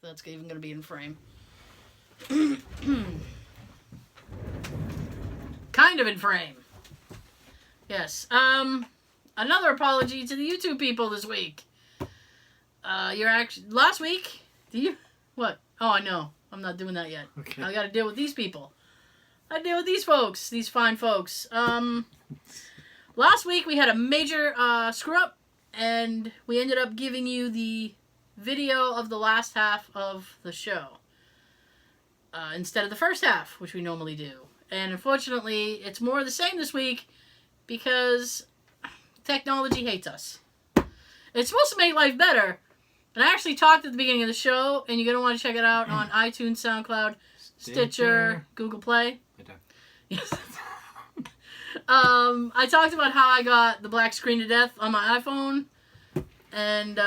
That's even going to be in frame. Kind of in frame. Yes. Another apology to the YouTube people this week. You're actually... Last week... Do you... What? Oh, I know. I'm not doing that yet. Okay. I got to deal with these people. I deal with these folks. These fine folks. Last week we had a major screw-up, and we ended up giving you the video of the last half of the show instead of the first half, which we normally do. And unfortunately, it's more of the same this week because technology hates us. It's supposed to make life better. And I actually talked at the beginning of the show, and you're going to want to check it out on iTunes, SoundCloud, Stitcher, Google Play. Yes. I talked about how I got the black screen to death on my iPhone, and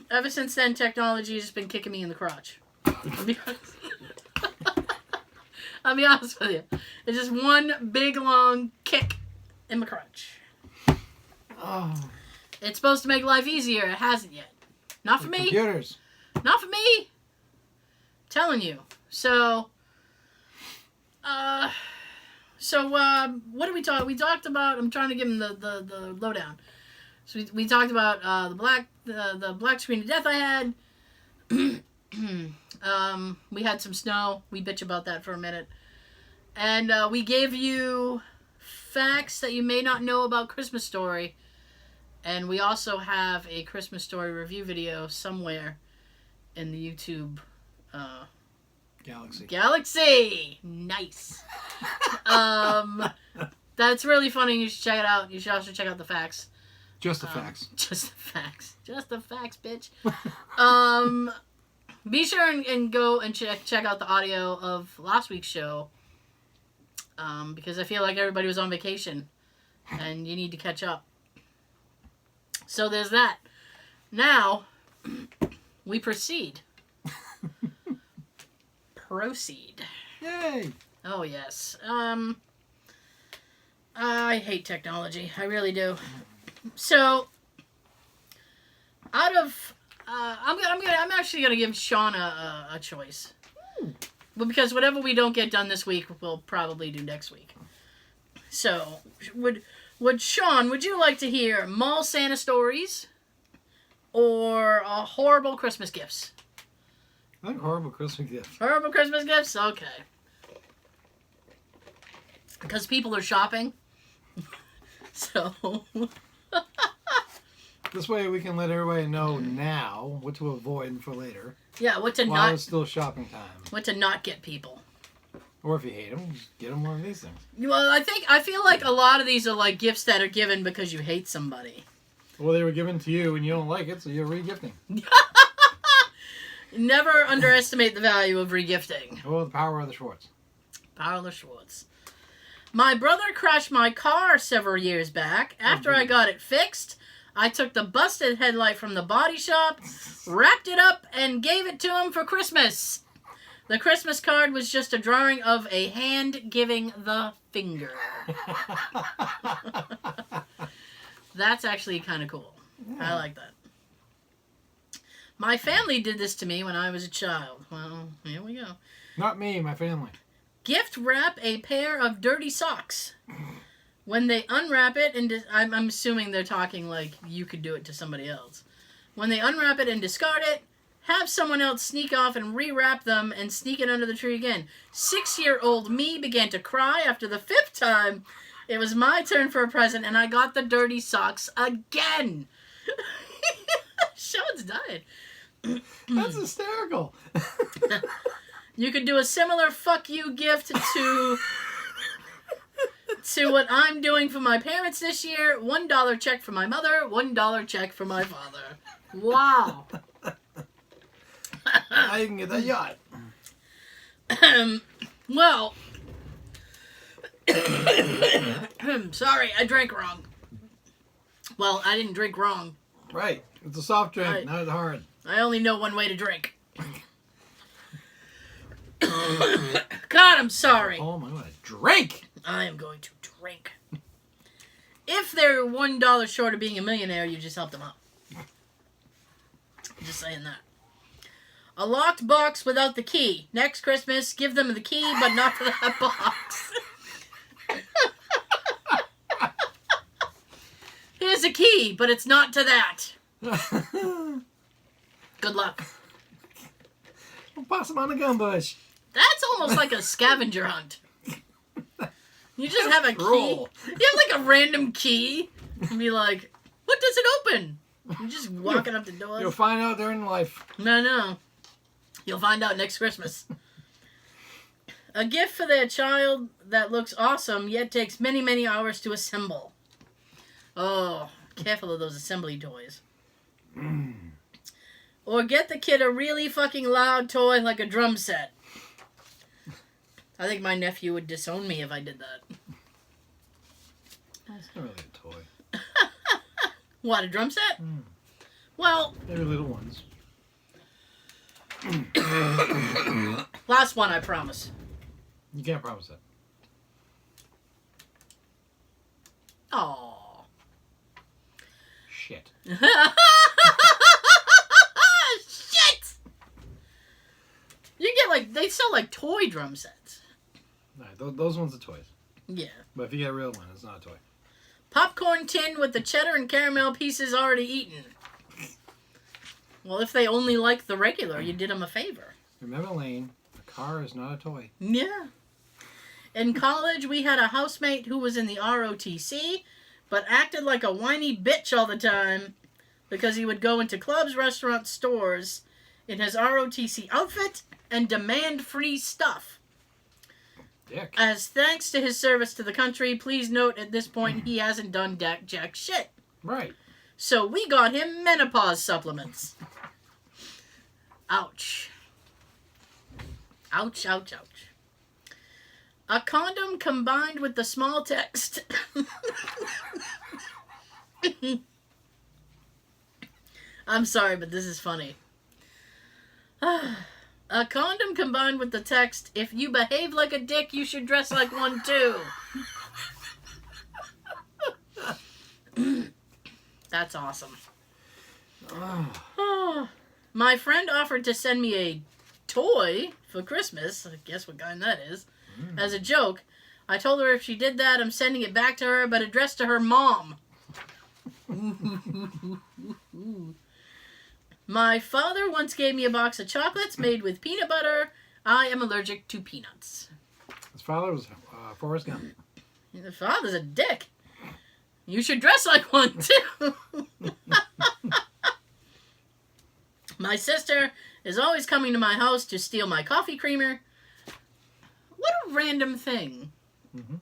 ever since then, technology has been kicking me in the crotch. I'll be honest with you. It's just one big, long kick in my crotch. Oh. It's supposed to make life easier. It hasn't yet. Not for me. Computers. Not for me. I'm telling you. So, what did we talk? We talked about. I'm trying to give him the lowdown. So we talked about the black screen to death I had. We had some snow. We bitch about that for a minute, and we gave you facts that you may not know about Christmas Story, and we also have a Christmas Story review video somewhere in the YouTube Galaxy. Nice. That's really funny. You should check it out. You should also check out the facts. Just the facts. Just the facts. Just the facts, bitch. Be sure and go and check out the audio of last week's show. Because I feel like everybody was on vacation. And you need to catch up. So there's that. Now, we proceed. Proceed. Yay! Oh, yes. I hate technology. I really do. So, out of... I'm actually going to give Sean a choice. But because whatever we don't get done this week, we'll probably do next week. So, Sean, would you like to hear mall Santa stories or horrible Christmas gifts? I like horrible Christmas gifts. Horrible Christmas gifts? Okay. Because people are shopping. So... This way we can let everybody know now what to avoid for later. Yeah, what to while it's still shopping time. What to not get people. Or if you hate them, just get them one of these things. Well, I feel like a lot of these are like gifts that are given because you hate somebody. Well, they were given to you and you don't like it, so you're regifting. Never underestimate the value of regifting. Oh, the power of the Schwartz. Power of the Schwartz. My brother crashed my car several years back. After I got it fixed, I took the busted headlight from the body shop, wrapped it up, and gave it to him for Christmas. The Christmas card was just a drawing of a hand giving the finger. That's actually kind of cool. Yeah. I like that. My family did this to me when I was a child. Well, here we go. Not me, my family. Gift wrap a pair of dirty socks. When they unwrap it, and I'm assuming they're talking like you could do it to somebody else. When they unwrap it and discard it, have someone else sneak off and rewrap them and sneak it under the tree again. 6-year-old me began to cry after the 5th time. It was my turn for a present, and I got the dirty socks again. Sean's dying. That's hysterical. You could do a similar fuck you gift to what I'm doing for my parents this year. $1 check for my mother, $1 check for my father. Wow. I can get that yacht. Well, sorry, I drank wrong. Well, I didn't drink wrong. Right. It's a soft drink, not hard. I only know one way to drink. God, I'm sorry. Oh my God, drink! I am going to drink. If they're $1 short of being a millionaire, you just help them out. Just saying that. A locked box without the key. Next Christmas, give them the key, but not to that box. Here's a key, but it's not to that. Good luck. We'll pass them on a gun bush. That's almost like a scavenger hunt. You just have a key. You have like a random key. And be like, what does it open? You're just walking up the doors. You'll find out during life. No. You'll find out next Christmas. A gift for their child that looks awesome, yet takes many, many hours to assemble. Oh, careful of those assembly toys. Or get the kid a really fucking loud toy like a drum set. I think my nephew would disown me if I did that. That's not really a toy. What, a drum set? Well... They're little ones. Last one, I promise. You can't promise that. Aww. Shit. Shit! You get like, they sell like toy drum sets. Alright, those ones are toys. Yeah. But if you get a real one, it's not a toy. Popcorn tin with the cheddar and caramel pieces already eaten. Well, if they only like the regular, you did them a favor. Remember, Lane, a car is not a toy. Yeah. In college, we had a housemate who was in the ROTC, but acted like a whiny bitch all the time because he would go into clubs, restaurants, stores in his ROTC outfit and demand free stuff. Dick. As thanks to his service to the country, please note at this point he hasn't done jack shit. Right. So we got him menopause supplements. Ouch. Ouch, ouch, ouch. A condom combined with the small text. I'm sorry, but this is funny. A condom combined with the text, if you behave like a dick, you should dress like one too. That's awesome. My friend offered to send me a toy for Christmas. I guess what kind that is. As a joke. I told her if she did that, I'm sending it back to her, but addressed to her mom. My father once gave me a box of chocolates made with peanut butter. I am allergic to peanuts. His father was Forrest Gump. His father's a dick. You should dress like one, too. My sister is always coming to my house to steal my coffee creamer. What a random thing. Mm-hmm.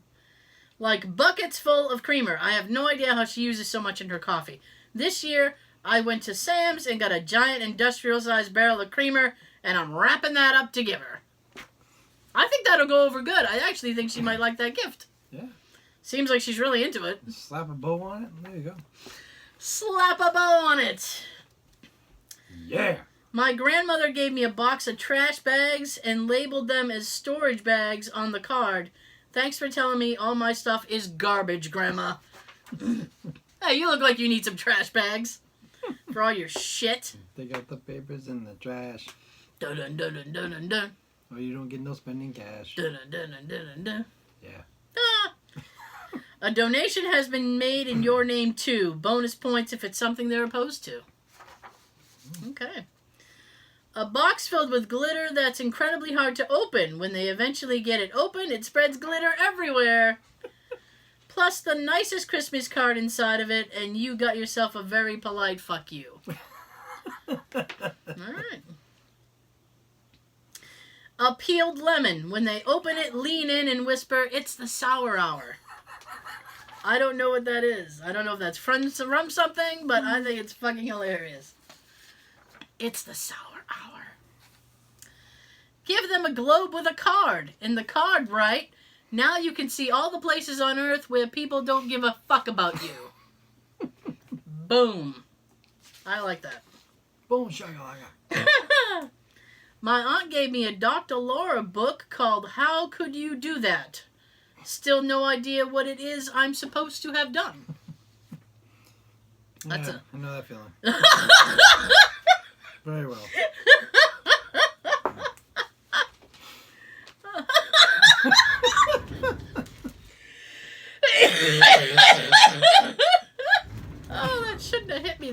Like buckets full of creamer. I have no idea how she uses so much in her coffee. This year, I went to Sam's and got a giant industrial-sized barrel of creamer, and I'm wrapping that up to give her. I think that'll go over good. I actually think she might like that gift. Yeah. Seems like she's really into it. Slap a bow on it, and there you go. Slap a bow on it. Yeah. My grandmother gave me a box of trash bags and labeled them as storage bags on the card. Thanks for telling me all my stuff is garbage, Grandma. Hey, you look like you need some trash bags for all your shit. Take out the papers in the trash. Dun dun dun dun dun dun dun. Or you don't get no spending cash. Dun dun dun dun dun dun. Yeah. Ah. A donation has been made in your name too. Bonus points if it's something they're opposed to. Okay. A box filled with glitter that's incredibly hard to open. When they eventually get it open, it spreads glitter everywhere. Plus the nicest Christmas card inside of it, and you got yourself a very polite fuck you. Alright. A peeled lemon. When they open it, lean in and whisper, "It's the sour hour." I don't know what that is. I don't know if that's from something, but I think it's fucking hilarious. It's the sour hour. Give them a globe with a card. And the card, right? Now you can see all the places on Earth where people don't give a fuck about you. Boom. I like that. Boom shakalaka. My aunt gave me a Dr. Laura book called How Could You Do That? Still no idea what it is I'm supposed to have done. I know that feeling. Very well.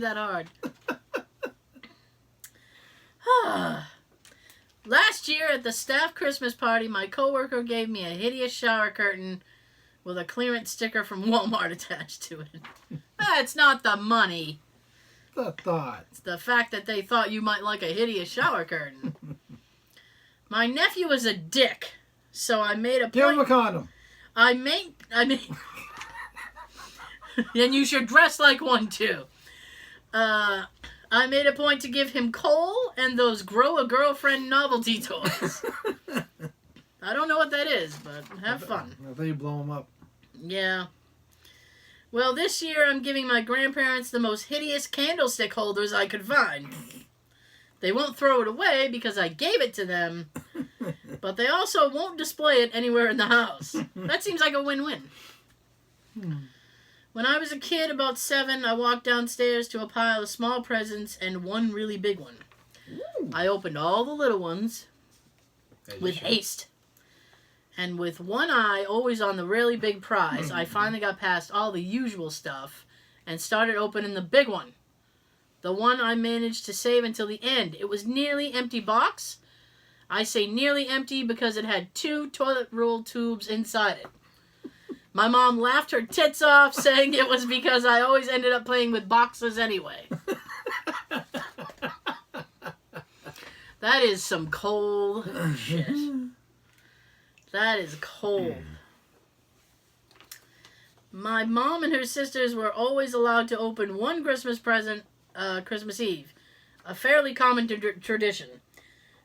that hard. Last year at the staff Christmas party, my coworker gave me a hideous shower curtain with a clearance sticker from Walmart attached to it. It's not the money. The thought. It's the fact that they thought you might like a hideous shower curtain. My nephew is a dick, so I made a point. Give him a condom. I mean, and you should dress like one too. I made a point to give him coal and those grow a girlfriend novelty toys. I don't know what that is, but have fun. I thought you blow them up. Yeah. Well, this year I'm giving my grandparents the most hideous candlestick holders I could find. They won't throw it away because I gave it to them, but they also won't display it anywhere in the house. That seems like a win-win. When I was a kid, about 7, I walked downstairs to a pile of small presents and one really big one. Ooh. I opened all the little ones with haste. And with one eye always on the really big prize, I finally got past all the usual stuff and started opening the big one. The one I managed to save until the end. It was nearly empty box. I say nearly empty because it had 2 toilet roll tubes inside it. My mom laughed her tits off, saying it was because I always ended up playing with boxes anyway. That is some cold shit. That is cold. My mom and her sisters were always allowed to open one Christmas present Christmas Eve, a fairly common tradition.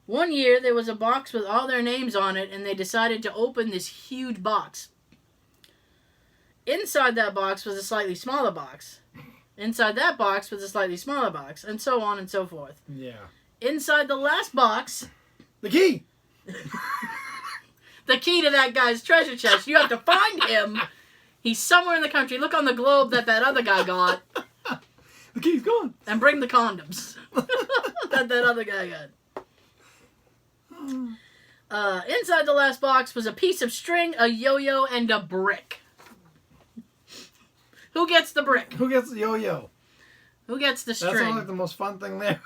One year, there was a box with all their names on it, and they decided to open this huge box. Inside that box was a slightly smaller box. Inside that box was a slightly smaller box, and so on and so forth. Yeah. Inside the last box... The key! The key to that guy's treasure chest. You have to find him. He's somewhere in the country. Look on the globe that other guy got. The key's gone. And bring the condoms that other guy got. Inside the last box was a piece of string, a yo-yo, and a brick. Who gets the brick? Who gets the yo-yo? Who gets the string? That sounds like the most fun thing there.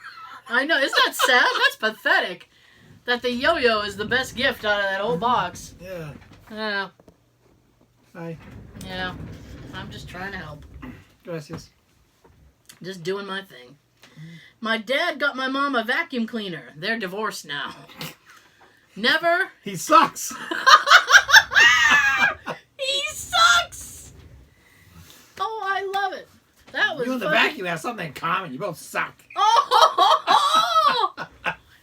I know. Isn't that sad? That's pathetic. That the yo-yo is the best gift out of that whole box. Yeah. Yeah. Hi. Yeah. I'm just trying to help. Gracias. Just doing my thing. My dad got my mom a vacuum cleaner. They're divorced now. Never. He sucks. He sucks. Oh, I love it. That was You and the vacuum have something in common. You both suck. Oh!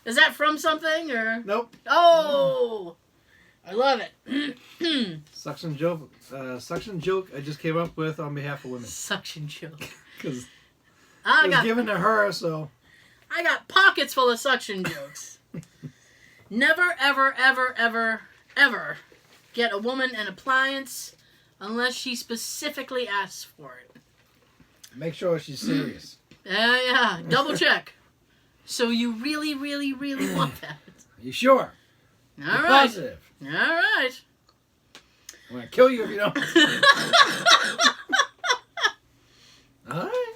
Is that from something or? Nope. Oh! I love it. Suction joke. Suction joke I just came up with on behalf of women. Suction joke. Because it was given to her, so. I got pockets full of suction jokes. Never, ever, ever, ever, ever get a woman an appliance unless she specifically asks for it. Make sure she's serious. Yeah. Double check. So you really, really, really want that? Are you sure? All You're right. Positive. All right. I'm going to kill you if you don't. All right.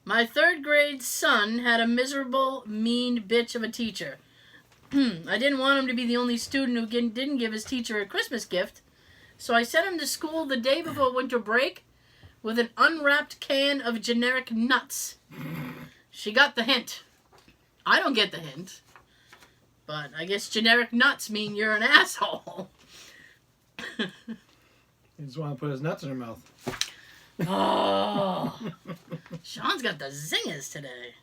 My 3rd grade son had a miserable, mean bitch of a teacher. I didn't want him to be the only student who didn't give his teacher a Christmas gift, so I sent him to school the day before winter break with an unwrapped can of generic nuts. She got the hint. I don't get the hint. But I guess generic nuts mean you're an asshole. He just want to put his nuts in her mouth. Oh. Sean's got the zingers today.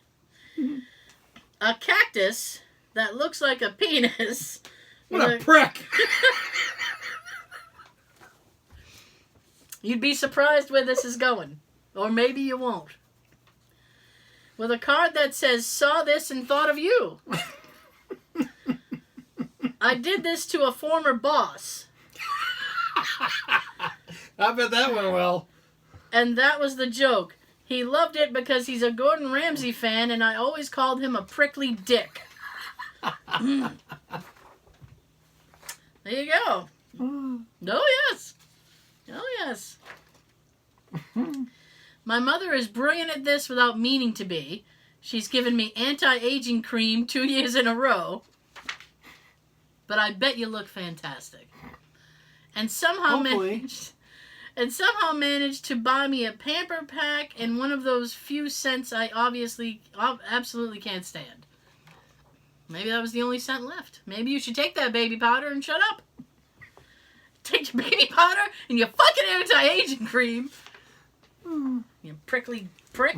A cactus that looks like a penis. What a prick! You'd be surprised where this is going. Or maybe you won't. With a card that says, saw this and thought of you. I did this to a former boss. I bet that went well. And that was the joke. He loved it because he's a Gordon Ramsay fan and I always called him a prickly dick. There you go. Oh, yes. Oh, yes. My mother is brilliant at this without meaning to be. She's given me anti-aging cream 2 years in a row. But I bet you look fantastic. And somehow managed to buy me a pamper pack and one of those few scents I absolutely can't stand. Maybe that was the only scent left. Maybe you should take that baby powder and shut up. Take your baby powder and your fucking anti-aging cream. You prickly prick.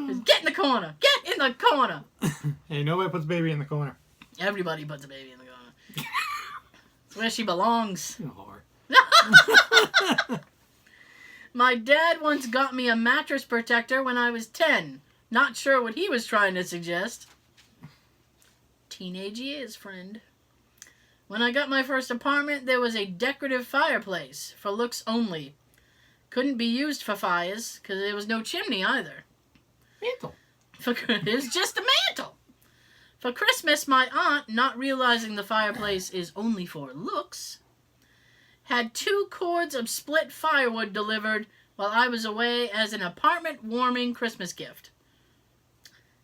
Just get in the corner. Get in the corner. Hey, nobody puts baby in the corner. Everybody puts a baby in the corner. It's where she belongs. You whore. My dad once got me a mattress protector when I was 10. Not sure what he was trying to suggest. Teenage years, friend. When I got my first apartment, there was a decorative fireplace for looks only. Couldn't be used for fires because there was no chimney either. Mantle. It was just a mantle. For Christmas, my aunt, not realizing the fireplace is only for looks, had 2 cords of split firewood delivered while I was away as an apartment warming Christmas gift.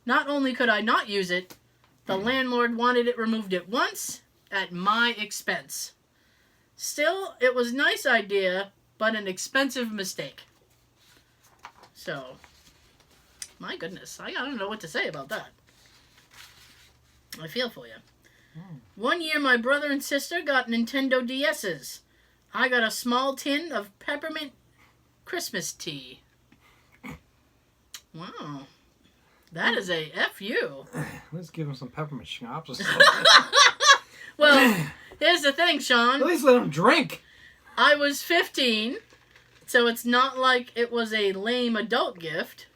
Not only could I not use it, the landlord wanted it removed at once at my expense. Still, it was a nice idea, but an expensive mistake. So, my goodness, I don't know what to say about that. I feel for you. One year, my brother and sister got Nintendo DS's. I got a small tin of peppermint Christmas tea. Wow. That is a F.U. Let's give him some peppermint schnapps or something. Well, here's the thing, Sean. At least let him drink. I was 15, so it's not like it was a lame adult gift.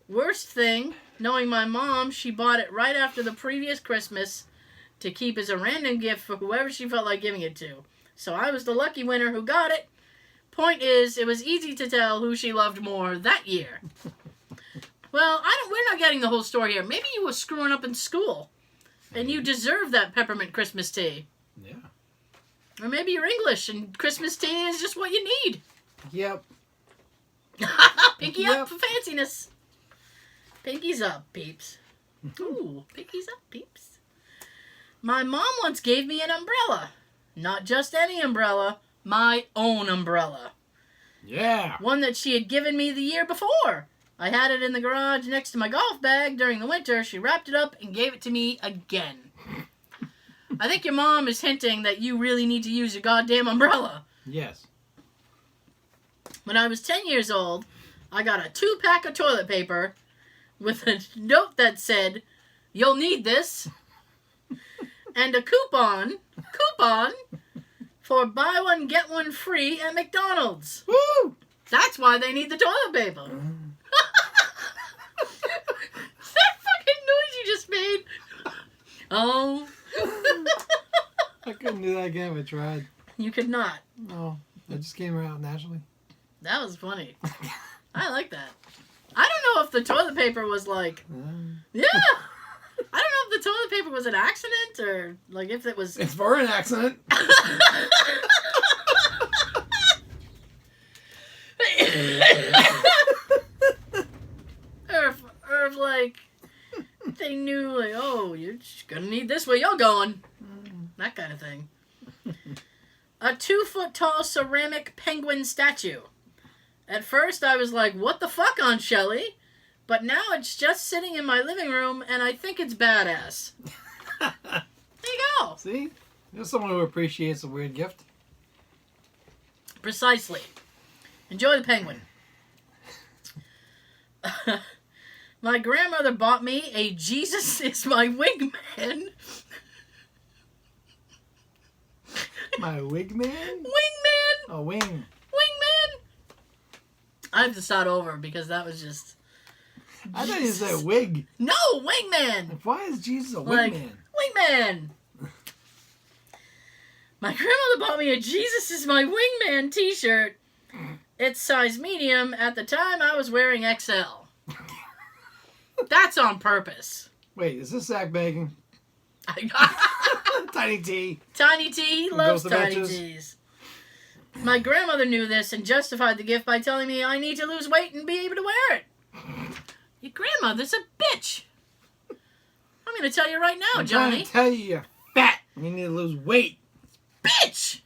Worst thing, knowing my mom, she bought it right after the previous Christmas to keep as a random gift for whoever she felt like giving it to. So I was the lucky winner who got it. Point is, it was easy to tell who she loved more that year. Well, we're not getting the whole story here. Maybe you were screwing up in school, and you deserve that peppermint Christmas tea. Yeah. Or maybe you're English, and Christmas tea is just what you need. Yep. Pinky up for fanciness. Pinky's up, peeps. Ooh, pinky's up, peeps. My mom once gave me an umbrella. Not just any umbrella, my own umbrella. Yeah. One that she had given me the year before. I had it in the garage next to my golf bag during the winter. She wrapped it up and gave it to me again. I think your mom is hinting that you really need to use your goddamn umbrella. Yes. When I was 10 years old, I got a 2-pack of toilet paper with a note that said, "You'll need this," and a coupon for buy one, get one free at McDonald's. Woo! That's why they need the toilet paper. That fucking noise you just made. Oh. I couldn't do that again if I tried. You could not. No, that just came out naturally. That was funny. I like that. I don't know if the toilet paper was like... Yeah. I don't know if the toilet paper was an accident or like if it was... It's for an accident. or if like they knew like, oh, you're just gonna need this where you're going. That kind of thing. A 2-foot tall ceramic penguin statue. At first I was like, what the fuck, Aunt Shelley? But now it's just sitting in my living room and I think it's badass. There you go. See? There's someone who appreciates a weird gift. Precisely. Enjoy the penguin. My grandmother bought me a Jesus is my wingman. My wigman? Wingman! Oh, wing. Wingman! I have to start over because that was just... I thought you said wig. No, wingman! Why is Jesus a Like, wingman? wingman! My grandmother bought me a Jesus is my wingman t-shirt. It's size medium. At the time, I was wearing XL. That's on purpose. Wait, is this Zach begging? Tiny T. Tiny T, he loves Goes to Tiny Matches. T's. My grandmother knew this and justified the gift by telling me I need to lose weight and be able to wear it. Your grandmother's a bitch. I'm going to tell you right now, I'm Johnny. trying to tell you you're fat. You need to lose weight. Bitch!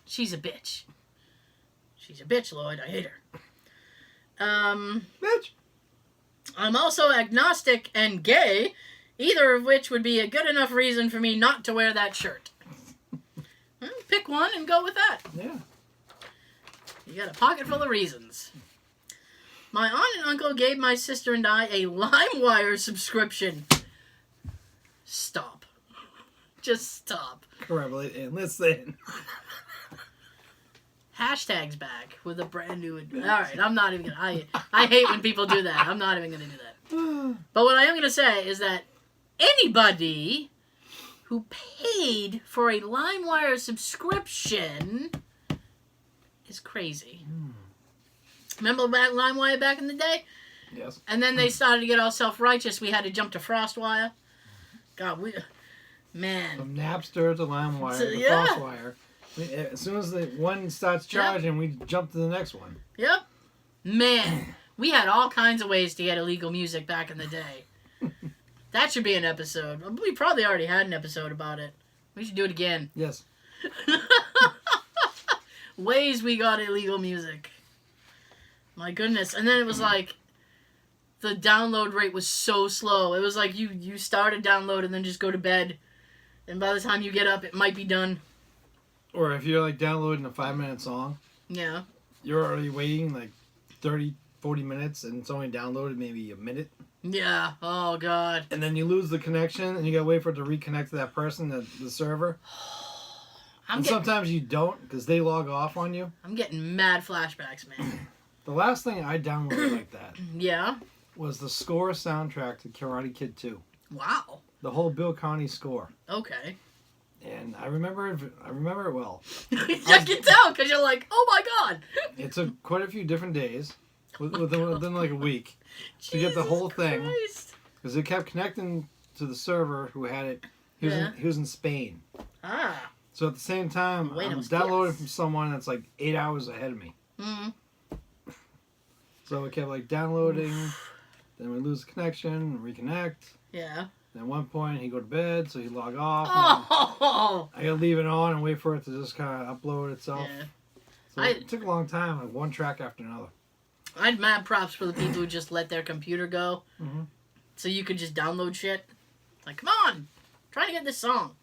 She's a bitch. She's a bitch, Lloyd. I hate her. Bitch. I'm also agnostic and gay, either of which would be a good enough reason for me not to wear that shirt. Pick one and go with that. Yeah. You got a pocket full of reasons. My aunt and uncle gave my sister and I a LimeWire subscription. Stop. Just stop. Corroborate and listen. Hashtags back with a brand new... Alright, I'm not even gonna... I hate when people do that. I'm not even gonna do that. But what I am gonna say is that anybody who paid for a LimeWire subscription is crazy. Remember LimeWire back in the day? Yes. And then they started to get all self-righteous. We had to jump to FrostWire. God, man. From Napster to LimeWire to Yeah. FrostWire. As soon as the one starts charging, we jump to the next one. Yep. Man, we had all kinds of ways to get illegal music back in the day. That should be an episode. We probably already had an episode about it. We should do it again. Yes. Ways we got illegal music. My goodness. And then it was like, the download rate was so slow. It was like you start a download and then just go to bed. And by the time you get up, it might be done. Or if you're like downloading a 5-minute song, Yeah. you're already waiting like 30, 40 minutes and it's only downloaded maybe a minute. Yeah. Oh, God. And then you lose the connection and you gotta wait for it to reconnect to that person, the server. Sometimes you don't because they log off on you. I'm getting mad flashbacks, man. The last thing I downloaded like that Yeah. was the score soundtrack to Karate Kid 2. Wow. The whole Bill Conti score. Okay. And I remember it well. I can tell because you're like, oh my God. It took quite a few different days, within like a week, to get the whole thing. Because it kept connecting to the server who had it. He was in Spain. Ah. So at the same time, I'm downloading from someone that's like 8 hours ahead of me. Mm. So it kept like downloading, then we lose connection, reconnect. Yeah. Then at one point he'd go to bed, so he'd log off. Oh. I gotta leave it on and wait for it to just kind of upload itself. Yeah. So it took a long time, like one track after another. I had mad props for the people who just let their computer go, so you could just download shit. Like, come on, try to get this song.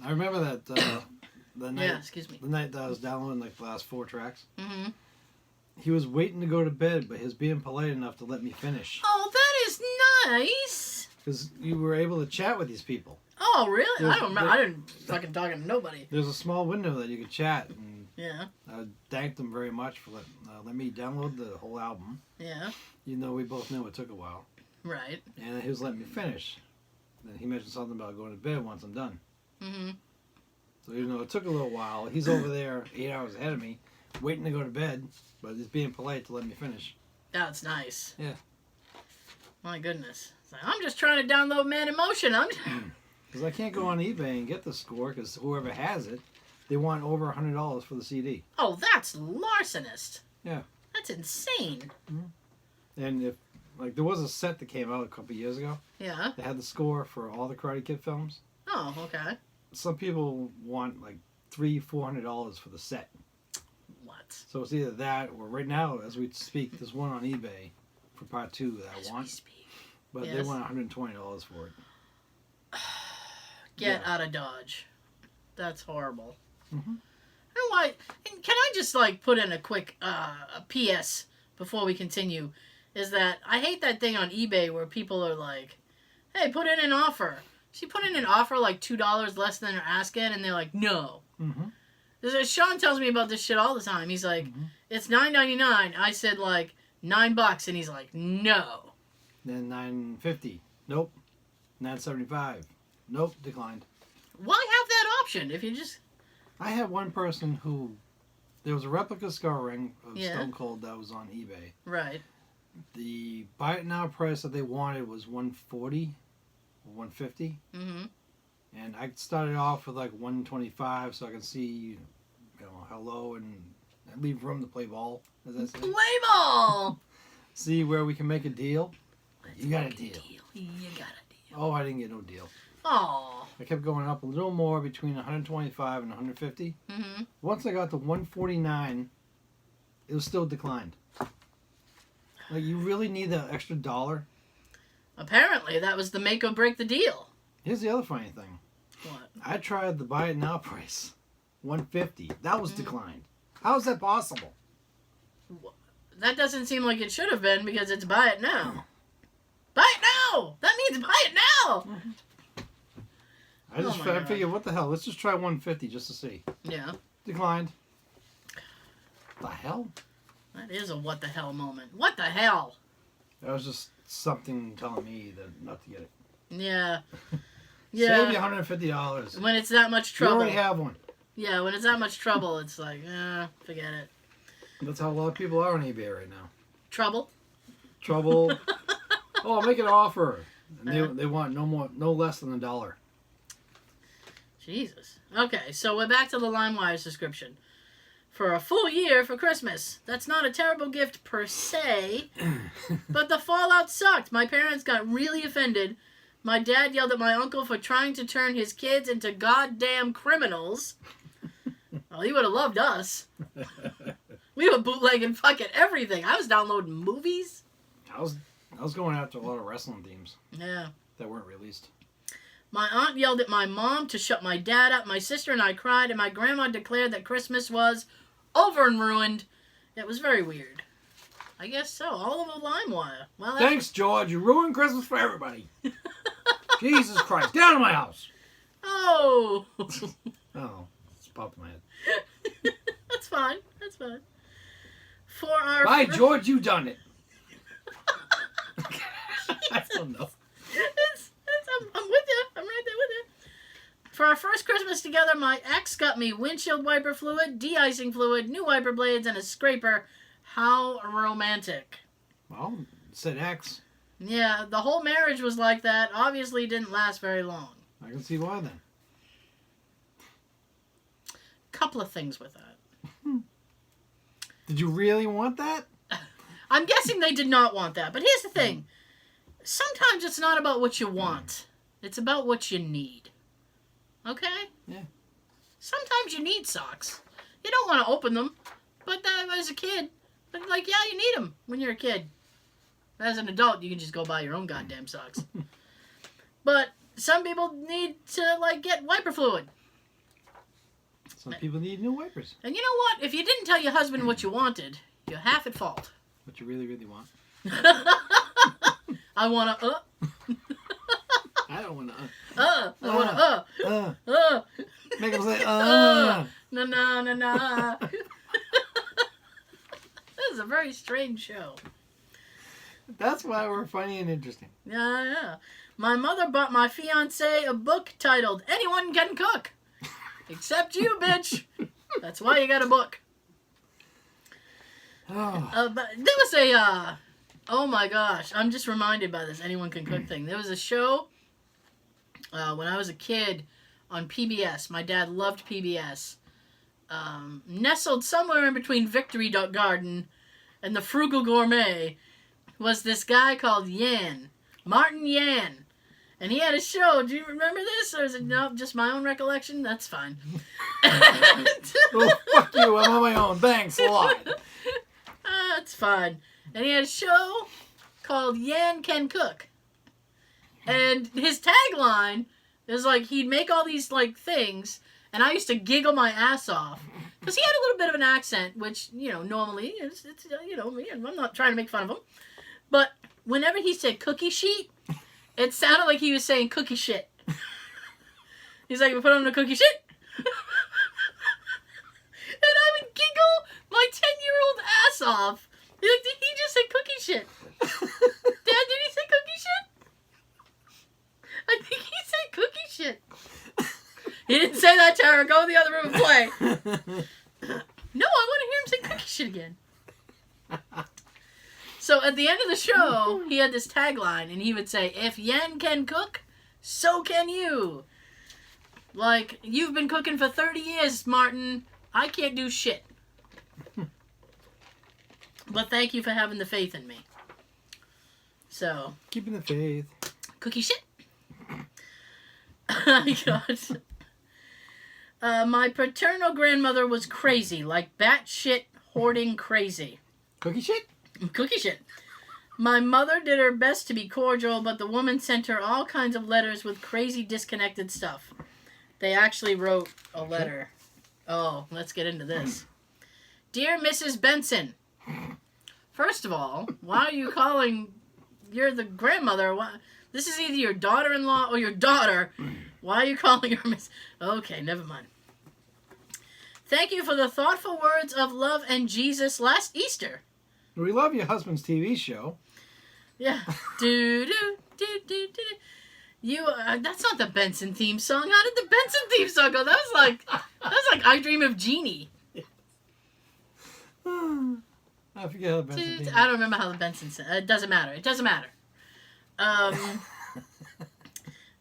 I remember that the night. Yeah, excuse me. The night that I was downloading like the last 4 tracks. Mm-hmm. He was waiting to go to bed, but he was being polite enough to let me finish. Oh, that is nice. Because you were able to chat with these people. Oh, really? I don't remember. I didn't fucking talk to nobody. There's a small window that you could chat, and Yeah. I thanked them very much for let me download the whole album. Yeah. Even though we both knew it took a while. Right. And he was letting me finish. Then he mentioned something about going to bed once I'm done. Mm-hmm. So even though it took a little while, he's over there 8 hours ahead of me, waiting to go to bed, but he's being polite to let me finish. That's nice. Yeah. My goodness. It's like, I'm just trying to download Man in Motion. Because I can't go on eBay and get the score, because whoever has it, they want over $100 for the CD. Oh, that's larcenist. Yeah. That's insane. And if, like, there was a set that came out a couple years ago. Yeah. That had the score for all the Karate Kid films. Oh, okay. Some people want like $300-400 for the set. What? So it's either that or right now, as we speak, there's one on eBay for part 2 that I want. But they want $120 for it. Get out of Dodge. That's horrible. Mm-hmm. I don't know why. And can I just like put in a quick a PS before we continue? Is that I hate that thing on eBay where people are like, "Hey, put in an offer." She put in an offer like $2 less than they're asking, and they're like, "No." Mm-hmm. Sean tells me about this shit all the time. He's like, "It's $9.99." I said like $9, and he's like, "No." Then $9.50. Nope. $9.75. Nope. Declined. Why have that option if you just? I had one person who there was a replica skull ring of Stone Cold that was on eBay. Right. The buy it now price that they wanted was $140 or $150. Mm-hmm. And I started off with like $125 so I could see hello and leave room to play ball, as I say. Play ball! See where we can make a deal. You got a deal. You got a deal. Oh, I didn't get no deal. Aw. I kept going up a little more between 125 and 150. Mm-hmm. Once I got to 149, it was still declined. Like, you really need the extra $1? Apparently, that was the make or break the deal. Here's the other funny thing. What? I tried the buy it now price. 150. That was declined. How is that possible? That doesn't seem like it should have been because it's buy it now. Buy it now! That means buy it now! I figured, what the hell? Let's just try 150 just to see. Yeah. Declined. The hell? That is a what the hell moment. What the hell? That was just something telling me that not to get it. Yeah. Save you $150. When it's that much You trouble. already have one. Yeah, when it's that much trouble, it's like, forget it. That's how a lot of people are on eBay right now. Trouble? Trouble. Oh, I'll make an offer. And they want no less than $1. Jesus. Okay, so we're back to the LimeWire subscription. For a full year for Christmas. That's not a terrible gift per se, but the fallout sucked. My parents got really offended. My dad yelled at my uncle for trying to turn his kids into goddamn criminals. Well, he would have loved us. We were bootlegging fucking everything. I was downloading movies. I was going after a lot of wrestling themes. Yeah. That weren't released. My aunt yelled at my mom to shut my dad up. My sister and I cried, and my grandma declared that Christmas was over and ruined. It was very weird. I guess so. All of a LimeWire. Well, Thanks, George. You ruined Christmas for everybody. Jesus Christ. Get out of my house. Oh. Oh, it's popped in my head. That's fine. That's fine. For our... Bye, George. You done it. I don't know. I'm with you. I'm right there with you. For our first Christmas together, my ex got me windshield wiper fluid, de-icing fluid, new wiper blades, and a scraper. How romantic. Well, it said X. Yeah, the whole marriage was like that. Obviously didn't last very long. I can see why then. Couple of things with that. Did you really want that? I'm guessing they did not want that. But here's the thing. Sometimes it's not about what you want. It's about what you need. Okay? Yeah. Sometimes you need socks. You don't want to open them. But as a kid, yeah, you need them when you're a kid. As an adult, you can just go buy your own goddamn socks. But some people need to, get wiper fluid. Some people need new wipers. And you know what? If you didn't tell your husband what you wanted, you're half at fault. What you really, really want. I want to, I don't want to, I want to, Make them say, na na na na. This is a very strange show. That's why we're funny and interesting. Yeah. My mother bought my fiancé a book titled Anyone Can Cook. Except you, bitch. That's why you got a book. Oh. But there was a, oh my gosh, I'm just reminded by this Anyone Can Cook thing. There was a show when I was a kid on PBS. My dad loved PBS. Nestled somewhere in between Victory Garden and the Frugal Gourmet was this guy called Yan. Martin Yan. And he had a show. Do you remember this? Or is it just my own recollection? That's fine. Oh, fuck you. I'm on my own. Thanks a lot. That's fine. And he had a show called Yan Can Cook. And his tagline is he'd make all these things, and I used to giggle my ass off. Because he had a little bit of an accent, which, normally, it's I'm not trying to make fun of him. But whenever he said cookie sheet, it sounded like he was saying cookie shit. He's like, we put on the cookie shit. And I would giggle my 10-year-old ass off. He's like, did he just say cookie shit? Dad, did he say cookie shit? I think he said cookie shit. He didn't say that, Tara. Go in the other room and play. No, I want to hear him say cookie shit again. So at the end of the show, he had this tagline, and he would say, if Yan can cook, so can you. You've been cooking for 30 years, Martin. I can't do shit. But thank you for having the faith in me. So. Keeping the faith. Cookie shit. I got. My paternal grandmother was crazy, like batshit hoarding crazy. Cookie shit? Cookie shit. My mother did her best to be cordial, but the woman sent her all kinds of letters with crazy disconnected stuff. They actually wrote a letter. Oh, let's get into this. Dear Mrs. Benson, first of all, why are you calling... You're the grandmother. Why... This is either your daughter-in-law or your daughter. Why are you calling her Miss... Okay, never mind. Thank you for the thoughtful words of love and Jesus last Easter. We love your husband's TV show. Yeah. You, that's not the Benson theme song. How did the Benson theme song go? That was like I Dream of Jeannie. I forget how the Benson theme. I don't remember how the Benson said. It doesn't matter. It doesn't matter.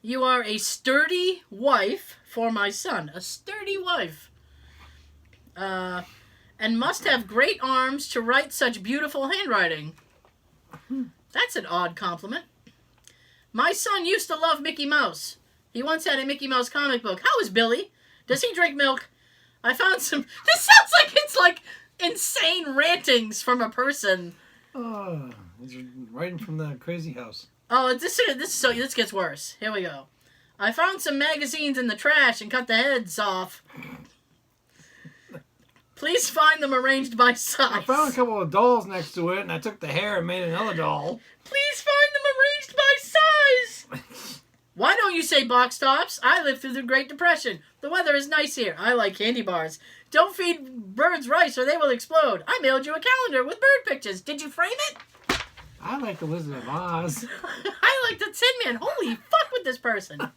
You are a sturdy wife for my son. A sturdy wife. And must have great arms to write such beautiful handwriting. That's an odd compliment. My son used to love Mickey Mouse. He once had a Mickey Mouse comic book. How is Billy? Does he drink milk? I found some... This sounds like it's like insane rantings from a person. Oh, he's writing from the crazy house. Oh, this gets worse. Here we go. I found some magazines in the trash and cut the heads off. Please find them arranged by size. I found a couple of dolls next to it, and I took the hair and made another doll. Please find them arranged by size. Why don't you say box tops? I lived through the Great Depression. The weather is nice here. I like candy bars. Don't feed birds rice or they will explode. I mailed you a calendar with bird pictures. Did you frame it? I like the Wizard of Oz. I like the Tin Man. Holy fuck with this person.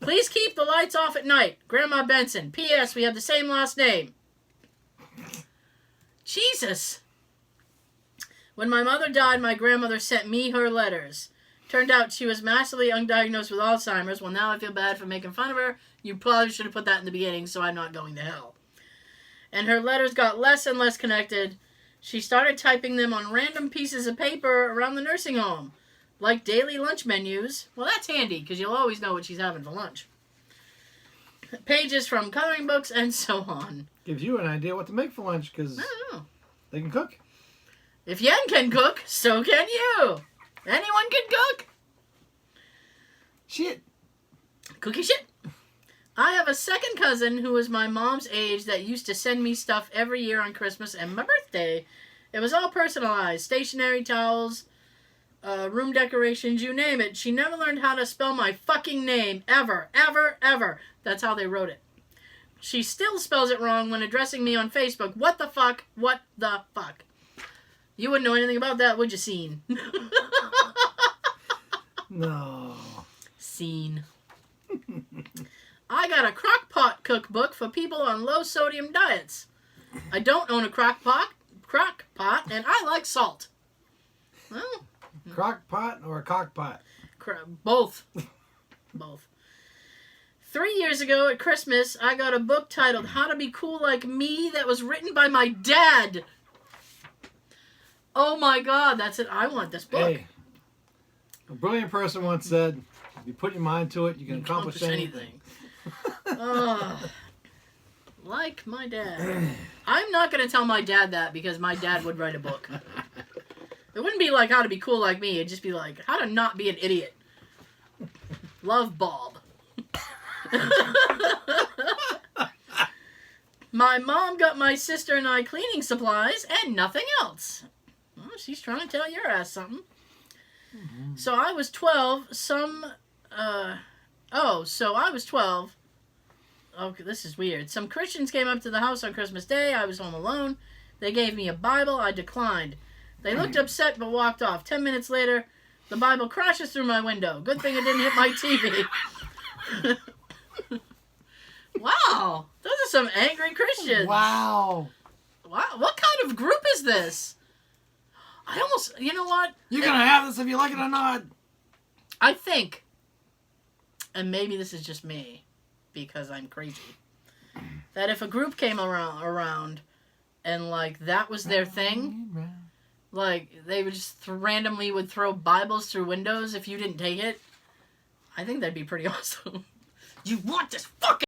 Please keep the lights off at night. Grandma Benson. P.S. We have the same last name. Jesus. When my mother died, my grandmother sent me her letters. Turned out she was massively undiagnosed with Alzheimer's. Well, now I feel bad for making fun of her. You probably should have put that in the beginning so I'm not going to hell. And her letters got less and less connected. She started typing them on random pieces of paper around the nursing home, like daily lunch menus. Well, that's handy, because you'll always know what she's having for lunch. Pages from coloring books, and so on. Gives you an idea what to make for lunch, because they can cook. If Yen can cook, so can you. Anyone can cook. Shit. Cookie shit. I have a second cousin who was my mom's age that used to send me stuff every year on Christmas and my birthday. It was all personalized. Stationery, towels, room decorations, you name it. She never learned how to spell my fucking name. Ever. Ever. Ever. That's how they wrote it. She still spells it wrong when addressing me on Facebook. What the fuck? What the fuck? You wouldn't know anything about that, would you, Scene? No. Scene. I got a crock pot cookbook for people on low sodium diets. I don't own a crock pot, and I like salt. Well, crock pot or a cock pot? Both. Both. 3 years ago at Christmas, I got a book titled How to Be Cool Like Me that was written by my dad. Oh my God, that's it. I want this book. Hey, a brilliant person once said, if you put your mind to it, you can accomplish anything. Like my dad. I'm not going to tell my dad that because my dad would write a book. It wouldn't be like How to Be Cool Like Me. It'd just be like How to Not Be an Idiot. Love, Bob. My mom got my sister and I cleaning supplies and nothing else. Well, she's trying to tell your ass something. Mm-hmm. So I was 12. I was 12. Okay, this is weird. Some Christians came up to the house on Christmas Day. I was home alone. They gave me a Bible. I declined. They looked upset but walked off. 10 minutes later, the Bible crashes through my window. Good thing it didn't hit my TV. Wow. Those are some angry Christians. Wow. Wow. What kind of group is this? I almost... You know what? You're going to have this if you like it or not. I think, and maybe this is just me, because I'm crazy, that if a group came around and, like, that was their thing, like, they would just randomly would throw Bibles through windows if you didn't take it, I think that'd be pretty awesome. You want this fucking